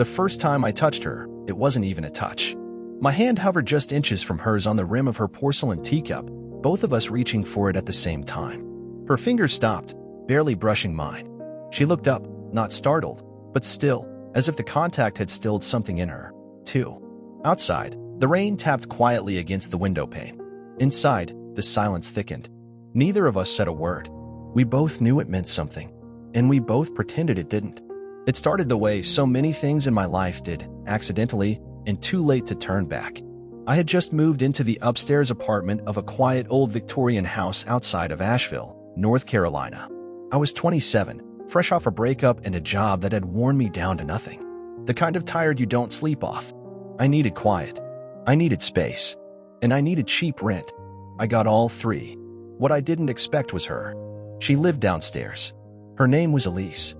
The first time I touched her, it wasn't even a touch. My hand hovered just inches from hers on the rim of her porcelain teacup, both of us reaching for it at the same time. Her fingers stopped, barely brushing mine. She looked up, not startled, but still, as if the contact had stilled something in her, too. Outside, the rain tapped quietly against the window pane. Inside, the silence thickened. Neither of us said a word. We both knew it meant something, and we both pretended it didn't. It started the way so many things in my life did, accidentally, and too late to turn back. I had just moved into the upstairs apartment of a quiet old Victorian house outside of Asheville, North Carolina. I was 27, fresh off a breakup and a job that had worn me down to nothing. The kind of tired you don't sleep off. I needed quiet. I needed space. And I needed cheap rent. I got all three. What I didn't expect was her. She lived downstairs. Her name was Elise.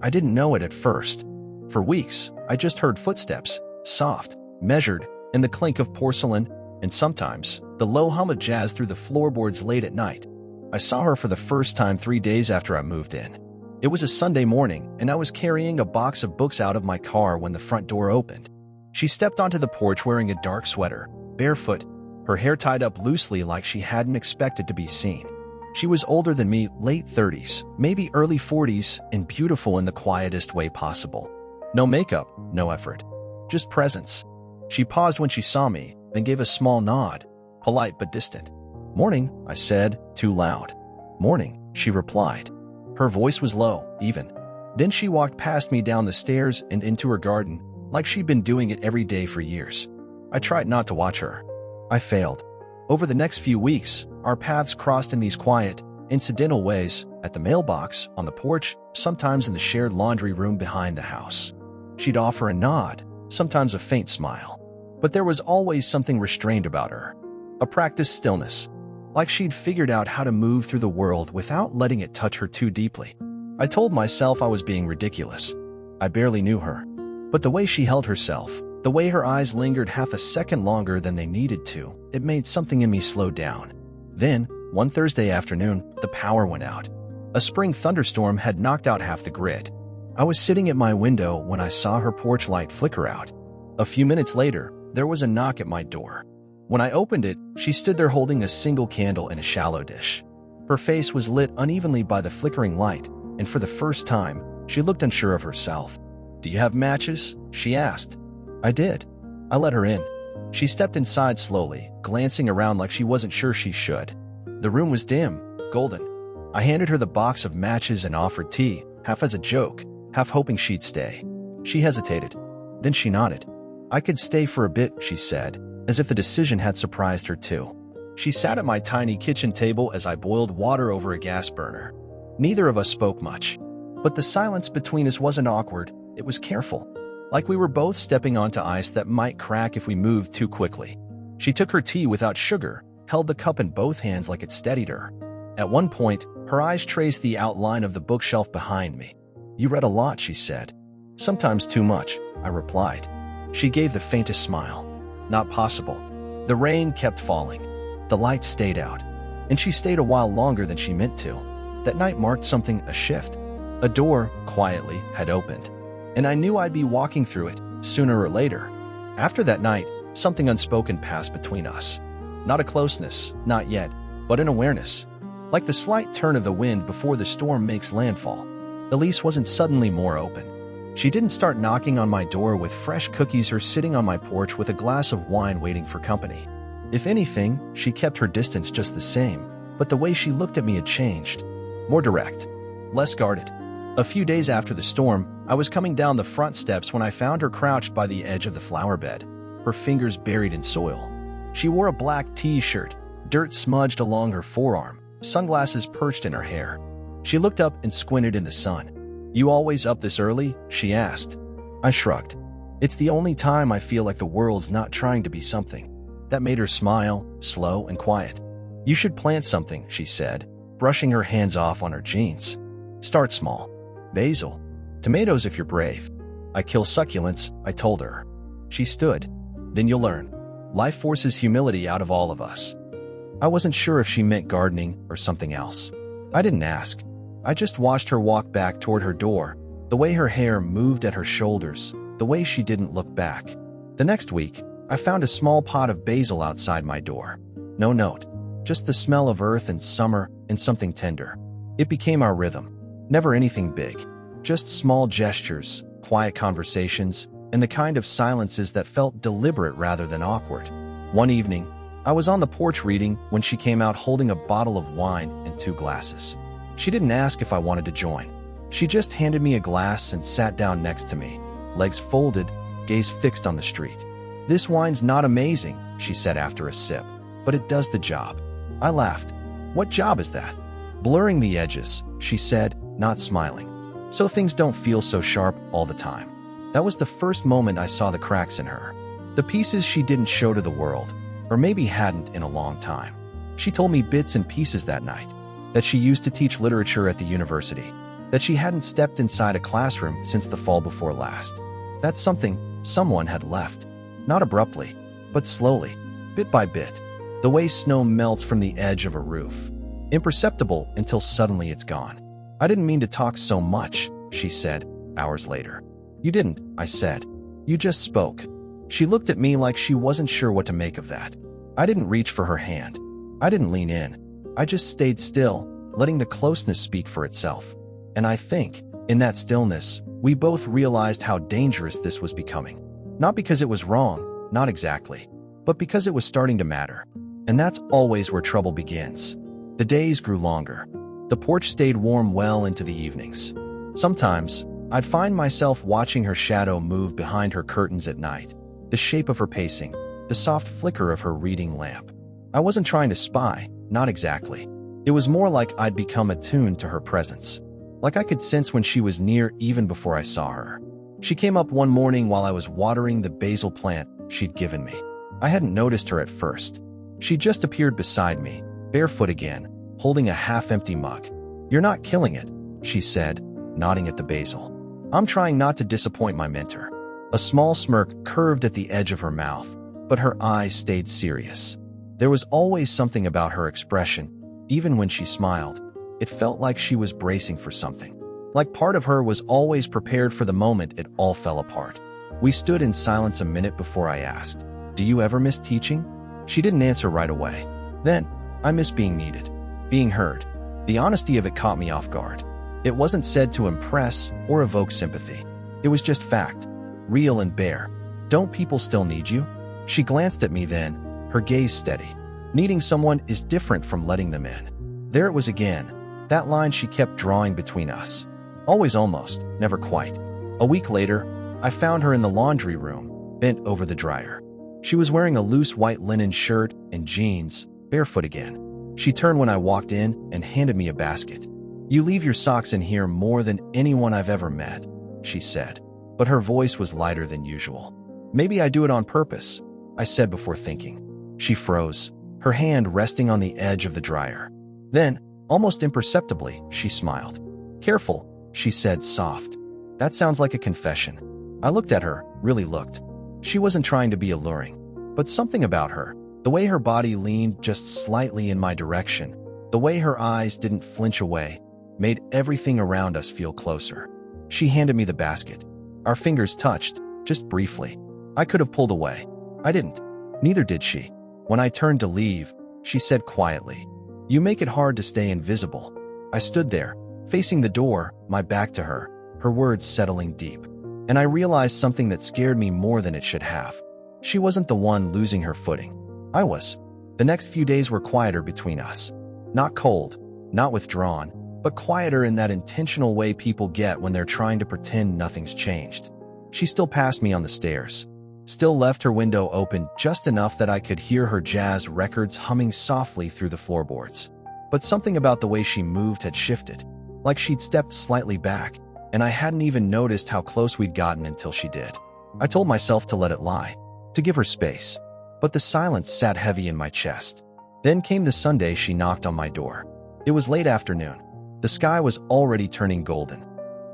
I didn't know it at first. For weeks, I just heard footsteps, soft, measured, and the clink of porcelain, and sometimes, the low hum of jazz through the floorboards late at night. I saw her for the first time 3 days after I moved in. It was a Sunday morning, and I was carrying a box of books out of my car when the front door opened. She stepped onto the porch wearing a dark sweater, barefoot, her hair tied up loosely like she hadn't expected to be seen. She was older than me, late 30s, maybe early 40s, and beautiful in the quietest way possible. No makeup, no effort. Just presence. She paused when she saw me, then gave a small nod, polite but distant. "Morning," I said, too loud. "Morning," she replied. Her voice was low, even. Then she walked past me down the stairs and into her garden, like she'd been doing it every day for years. I tried not to watch her. I failed. Over the next few weeks, our paths crossed in these quiet, incidental ways, at the mailbox, on the porch, sometimes in the shared laundry room behind the house. She'd offer a nod, sometimes a faint smile. But there was always something restrained about her. A practiced stillness. Like she'd figured out how to move through the world without letting it touch her too deeply. I told myself I was being ridiculous. I barely knew her. But the way she held herself, the way her eyes lingered half a second longer than they needed to, it made something in me slow down. Then, one Thursday afternoon, the power went out. A spring thunderstorm had knocked out half the grid. I was sitting at my window when I saw her porch light flicker out. A few minutes later, there was a knock at my door. When I opened it, she stood there holding a single candle in a shallow dish. Her face was lit unevenly by the flickering light, and for the first time, she looked unsure of herself. "Do you have matches?" she asked. I did. I let her in. She stepped inside slowly, glancing around like she wasn't sure she should. The room was dim, golden. I handed her the box of matches and offered tea, half as a joke, half hoping she'd stay. She hesitated. Then she nodded. "I could stay for a bit," she said, as if the decision had surprised her too. She sat at my tiny kitchen table as I boiled water over a gas burner. Neither of us spoke much. But the silence between us wasn't awkward, it was careful. Like we were both stepping onto ice that might crack if we moved too quickly. She took her tea without sugar, held the cup in both hands like it steadied her. At one point, her eyes traced the outline of the bookshelf behind me. "You read a lot," she said. "Sometimes too much," I replied. She gave the faintest smile. "Not possible." The rain kept falling. The lights stayed out. And she stayed a while longer than she meant to. That night marked something, a shift. A door, quietly, had opened. And I knew I'd be walking through it, sooner or later. After that night, something unspoken passed between us. Not a closeness, not yet, but an awareness. Like the slight turn of the wind before the storm makes landfall. Elise wasn't suddenly more open. She didn't start knocking on my door with fresh cookies or sitting on my porch with a glass of wine waiting for company. If anything, she kept her distance just the same, but the way she looked at me had changed. More direct. Less guarded. A few days after the storm, I was coming down the front steps when I found her crouched by the edge of the flower bed, her fingers buried in soil. She wore a black t-shirt, dirt smudged along her forearm, sunglasses perched in her hair. She looked up and squinted in the sun. "You always up this early?" she asked. I shrugged. "It's the only time I feel like the world's not trying to be something." That made her smile, slow and quiet. "You should plant something," she said, brushing her hands off on her jeans. "Start small. Basil. Tomatoes if you're brave." "I kill succulents," I told her. She stood. "Then you'll learn. Life forces humility out of all of us." I wasn't sure if she meant gardening or something else. I didn't ask. I just watched her walk back toward her door, the way her hair moved at her shoulders, the way she didn't look back. The next week, I found a small pot of basil outside my door. No note, just the smell of earth and summer and something tender. It became our rhythm. Never anything big, just small gestures, quiet conversations, and the kind of silences that felt deliberate rather than awkward. One evening, I was on the porch reading when she came out holding a bottle of wine and 2 glasses. She didn't ask if I wanted to join. She just handed me a glass and sat down next to me, legs folded, gaze fixed on the street. "This wine's not amazing," she said after a sip, "but it does the job." I laughed. "What job is that?" "Blurring the edges," she said, not smiling. "So things don't feel so sharp all the time." That was the first moment I saw the cracks in her. The pieces she didn't show to the world, or maybe hadn't in a long time. She told me bits and pieces that night. That she used to teach literature at the university. That she hadn't stepped inside a classroom since the fall before last. That someone had left. Not abruptly, but slowly, bit by bit. The way snow melts from the edge of a roof. Imperceptible until suddenly it's gone. "I didn't mean to talk so much," she said, hours later. "You didn't," I said. "You just spoke." She looked at me like she wasn't sure what to make of that. I didn't reach for her hand. I didn't lean in. I just stayed still, letting the closeness speak for itself. And I think, in that stillness, we both realized how dangerous this was becoming. Not because it was wrong, not exactly, but because it was starting to matter. And that's always where trouble begins. The days grew longer. The porch stayed warm well into the evenings. Sometimes, I'd find myself watching her shadow move behind her curtains at night. The shape of her pacing, the soft flicker of her reading lamp. I wasn't trying to spy, not exactly. It was more like I'd become attuned to her presence. Like I could sense when she was near even before I saw her. She came up one morning while I was watering the basil plant she'd given me. I hadn't noticed her at first. She just appeared beside me, barefoot again, holding a half-empty mug. "You're not killing it," she said, nodding at the basil. "I'm trying not to disappoint my mentor." A small smirk curved at the edge of her mouth, but her eyes stayed serious. There was always something about her expression, even when she smiled. It felt like she was bracing for something. Like part of her was always prepared for the moment it all fell apart. We stood in silence a minute before I asked, "Do you ever miss teaching?" She didn't answer right away. Then, "I miss being needed, being heard." The honesty of it caught me off guard. It wasn't said to impress or evoke sympathy. It was just fact, real and bare. "Don't people still need you?" She glanced at me then, her gaze steady. Needing someone is different from letting them in. There it was again, that line she kept drawing between us. Always almost, never quite. A week later, I found her in the laundry room, bent over the dryer. She was wearing a loose white linen shirt and jeans, barefoot again. She turned when I walked in and handed me a basket. "You leave your socks in here more than anyone I've ever met," she said, but her voice was lighter than usual. "Maybe I do it on purpose," I said before thinking. She froze, her hand resting on the edge of the dryer. Then, almost imperceptibly, she smiled. "Careful," she said, soft. "That sounds like a confession." I looked at her, really looked. She wasn't trying to be alluring, but something about her, the way her body leaned just slightly in my direction, the way her eyes didn't flinch away, made everything around us feel closer. She handed me the basket. Our fingers touched, just briefly. I could have pulled away. I didn't. Neither did she. When I turned to leave, she said quietly, "You make it hard to stay invisible." I stood there, facing the door, my back to her, her words settling deep. And I realized something that scared me more than it should have. She wasn't the one losing her footing. I was. The next few days were quieter between us. Not cold, not withdrawn, but quieter in that intentional way people get when they're trying to pretend nothing's changed. She still passed me on the stairs. Still left her window open just enough that I could hear her jazz records humming softly through the floorboards. But something about the way she moved had shifted, like she'd stepped slightly back, and I hadn't even noticed how close we'd gotten until she did. I told myself to let it lie, to give her space, but the silence sat heavy in my chest. Then came the Sunday she knocked on my door. It was late afternoon. The sky was already turning golden.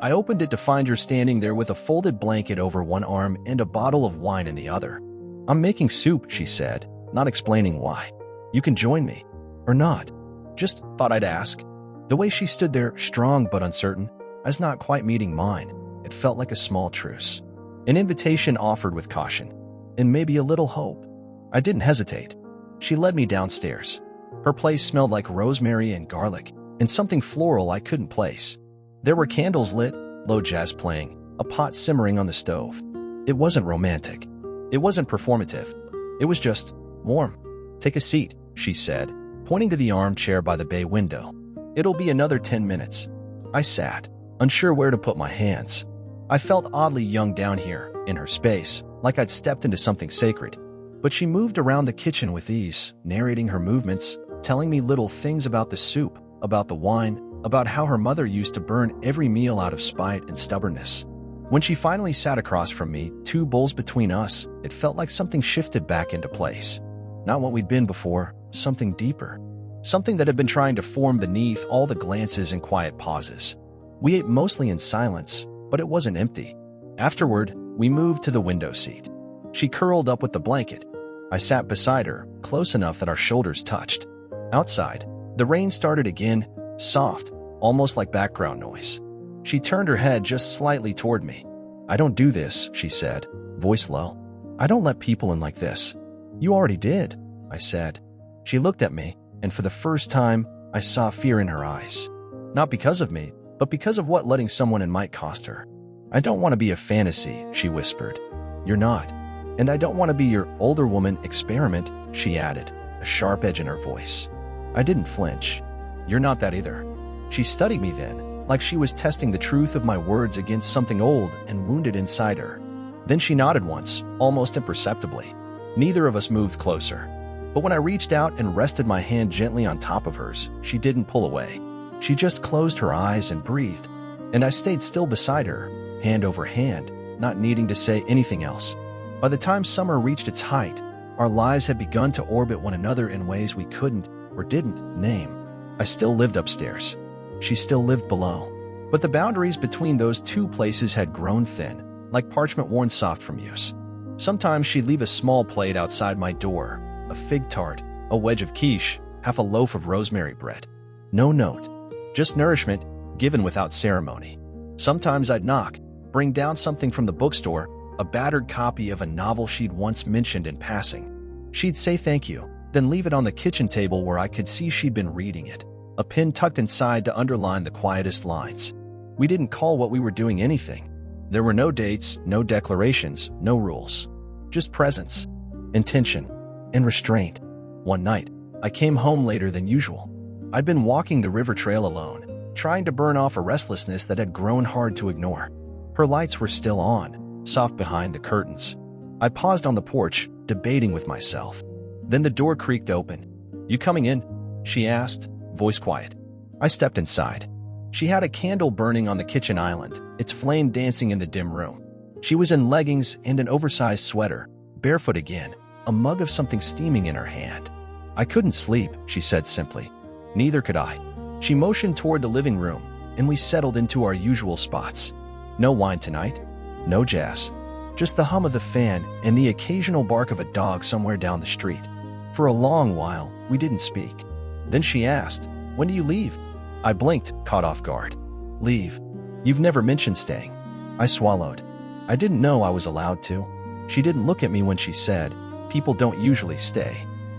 I opened it to find her standing there with a folded blanket over one arm and a bottle of wine in the other. "I'm making soup," she said, not explaining why. "You can join me. Or not. Just thought I'd ask." The way she stood there, strong but uncertain, as not quite meeting mine, it felt like a small truce. An invitation offered with caution, and maybe a little hope. I didn't hesitate. She led me downstairs. Her place smelled like rosemary and garlic, and something floral I couldn't place. There were candles lit, low jazz playing, a pot simmering on the stove. It wasn't romantic. It wasn't performative. It was just warm. "Take a seat," she said, pointing to the armchair by the bay window. "It'll be another 10 minutes. I sat, unsure where to put my hands. I felt oddly young down here, in her space, like I'd stepped into something sacred. But she moved around the kitchen with ease, narrating her movements, telling me little things about the soup, about the wine, about how her mother used to burn every meal out of spite and stubbornness. When she finally sat across from me, 2 bowls between us, it felt like something shifted back into place. Not what we'd been before, something deeper. Something that had been trying to form beneath all the glances and quiet pauses. We ate mostly in silence, but it wasn't empty. Afterward, we moved to the window seat. She curled up with the blanket. I sat beside her, close enough that our shoulders touched. Outside, the rain started again, soft, almost like background noise. She turned her head just slightly toward me. "I don't do this," she said, voice low. "I don't let people in like this." "You already did," I said. She looked at me, and for the first time, I saw fear in her eyes. Not because of me, but because of what letting someone in might cost her. "I don't want to be a fantasy," she whispered. "You're not. And I don't want to be your older woman experiment," she added, a sharp edge in her voice. I didn't flinch. "You're not that either." She studied me then, like she was testing the truth of my words against something old and wounded inside her. Then she nodded once, almost imperceptibly. Neither of us moved closer. But when I reached out and rested my hand gently on top of hers, she didn't pull away. She just closed her eyes and breathed. And I stayed still beside her, hand over hand, not needing to say anything else. By the time summer reached its height, our lives had begun to orbit one another in ways we couldn't, or didn't, name. I still lived upstairs. She still lived below. But the boundaries between those 2 places had grown thin, like parchment worn soft from use. Sometimes she'd leave a small plate outside my door, a fig tart, a wedge of quiche, half a loaf of rosemary bread. No note, just nourishment, given without ceremony. Sometimes I'd knock, bring down something from the bookstore, a battered copy of a novel she'd once mentioned in passing. She'd say thank you, then leave it on the kitchen table where I could see she'd been reading it, a pen tucked inside to underline the quietest lines. We didn't call what we were doing anything. There were no dates, no declarations, no rules. Just presence, intention, and restraint. One night, I came home later than usual. I'd been walking the river trail alone, trying to burn off a restlessness that had grown hard to ignore. Her lights were still on, soft behind the curtains. I paused on the porch, debating with myself. Then the door creaked open. "You coming in?" she asked, voice quiet. I stepped inside. She had a candle burning on the kitchen island, its flame dancing in the dim room. She was in leggings and an oversized sweater, barefoot again, a mug of something steaming in her hand. "I couldn't sleep," she said simply. Neither could I. She motioned toward the living room, and we settled into our usual spots. No wine tonight, no jazz, just the hum of the fan and the occasional bark of a dog somewhere down the street. For a long while, we didn't speak. Then she asked, "When do you leave?" I blinked, caught off guard. "Leave? You've never mentioned staying." I swallowed. I didn't know I was allowed to. She didn't look at me when she said, "People don't usually stay.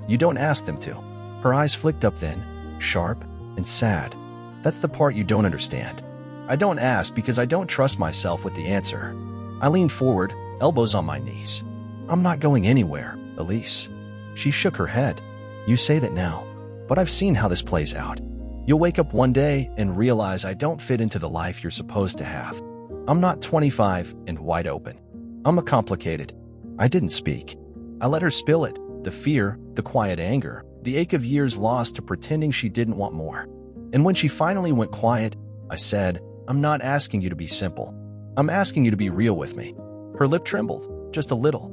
You don't ask them to." Her eyes flicked up then, sharp and sad. "That's the part you don't understand. I don't ask because I don't trust myself with the answer." I leaned forward, elbows on my knees. "I'm not going anywhere, Elise." She shook her head. "You say that now, but I've seen how this plays out. You'll wake up one day and realize I don't fit into the life you're supposed to have. I'm not 25 and wide open. I'm a complicated." I didn't speak. I let her spill it, the fear, the quiet anger, the ache of years lost to pretending she didn't want more. And when she finally went quiet, I said, "I'm not asking you to be simple. I'm asking you to be real with me." Her lip trembled, just a little.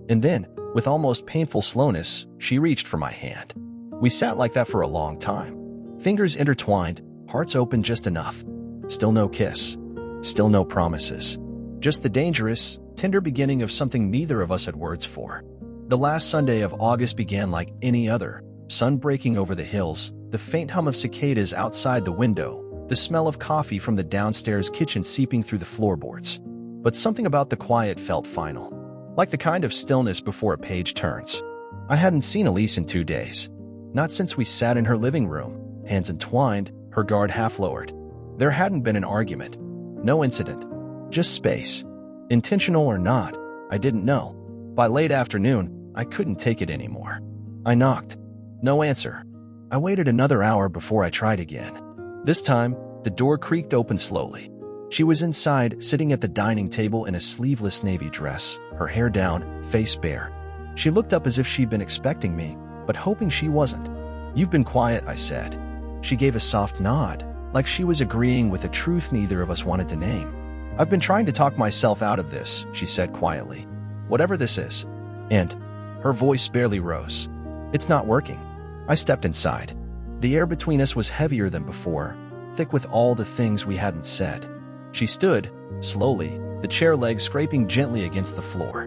And then, with almost painful slowness, she reached for my hand. We sat like that for a long time. Fingers intertwined, hearts open just enough. Still no kiss. Still no promises. Just the dangerous, tender beginning of something neither of us had words for. The last Sunday of August began like any other, sun breaking over the hills, the faint hum of cicadas outside the window, the smell of coffee from the downstairs kitchen seeping through the floorboards. but something about the quiet felt final, like the kind of stillness before a page turns. I hadn't seen Elise in 2 days, not since we sat in her living room, hands entwined, her guard half lowered. There hadn't been an argument, no incident, just space. Intentional or not, I didn't know. By late afternoon, I couldn't take it anymore. I knocked. No answer. I waited another hour before I tried again. This time, the door creaked open slowly. She was inside, sitting at the dining table in a sleeveless navy dress, her hair down, face bare. She looked up as if she'd been expecting me, but hoping she wasn't. "You've been quiet," I said. She gave a soft nod, like she was agreeing with a truth neither of us wanted to name. "I've been trying to talk myself out of this," she said quietly. "Whatever this is." And her voice barely rose. "It's not working." I stepped inside. The air between us was heavier than before, thick with all the things we hadn't said. She stood, slowly, the chair legs scraping gently against the floor.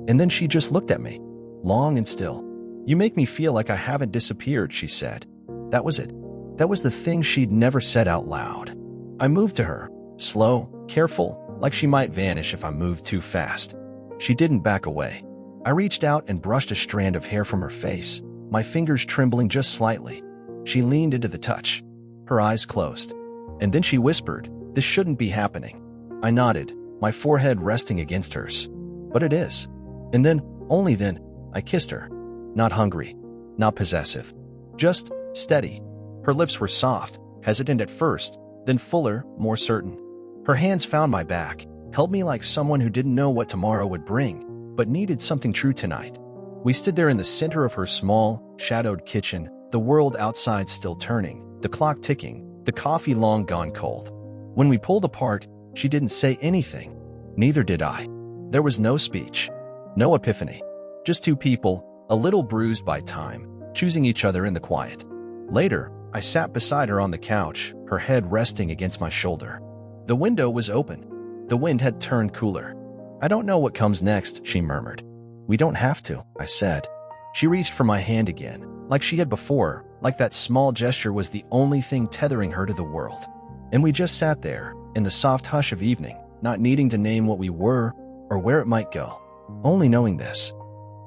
And then she just looked at me, long and still. "You make me feel like I haven't disappeared," she said. That was it. That was the thing she'd never said out loud. I moved to her, slow, careful, like she might vanish if I moved too fast. She didn't back away. I reached out and brushed a strand of hair from her face, my fingers trembling just slightly. She leaned into the touch, her eyes closed. And then she whispered, "This shouldn't be happening." I nodded, my forehead resting against hers. "But it is." And then, only then, I kissed her. Not hungry, not possessive, just steady. Her lips were soft, hesitant at first, then fuller, more certain. Her hands found my back, held me like someone who didn't know what tomorrow would bring, but needed something true tonight. We stood there in the center of her small, shadowed kitchen, the world outside still turning, the clock ticking, the coffee long gone cold. When we pulled apart, she didn't say anything. Neither did I. There was no speech, no epiphany. Just two people, a little bruised by time, choosing each other in the quiet. Later, I sat beside her on the couch, her head resting against my shoulder. The window was open. The wind had turned cooler. "I don't know what comes next," she murmured. "We don't have to," I said. She reached for my hand again, like she had before, like that small gesture was the only thing tethering her to the world. And we just sat there, in the soft hush of evening, not needing to name what we were or where it might go, only knowing this.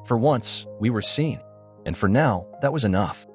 For once, we were seen, and for now, that was enough.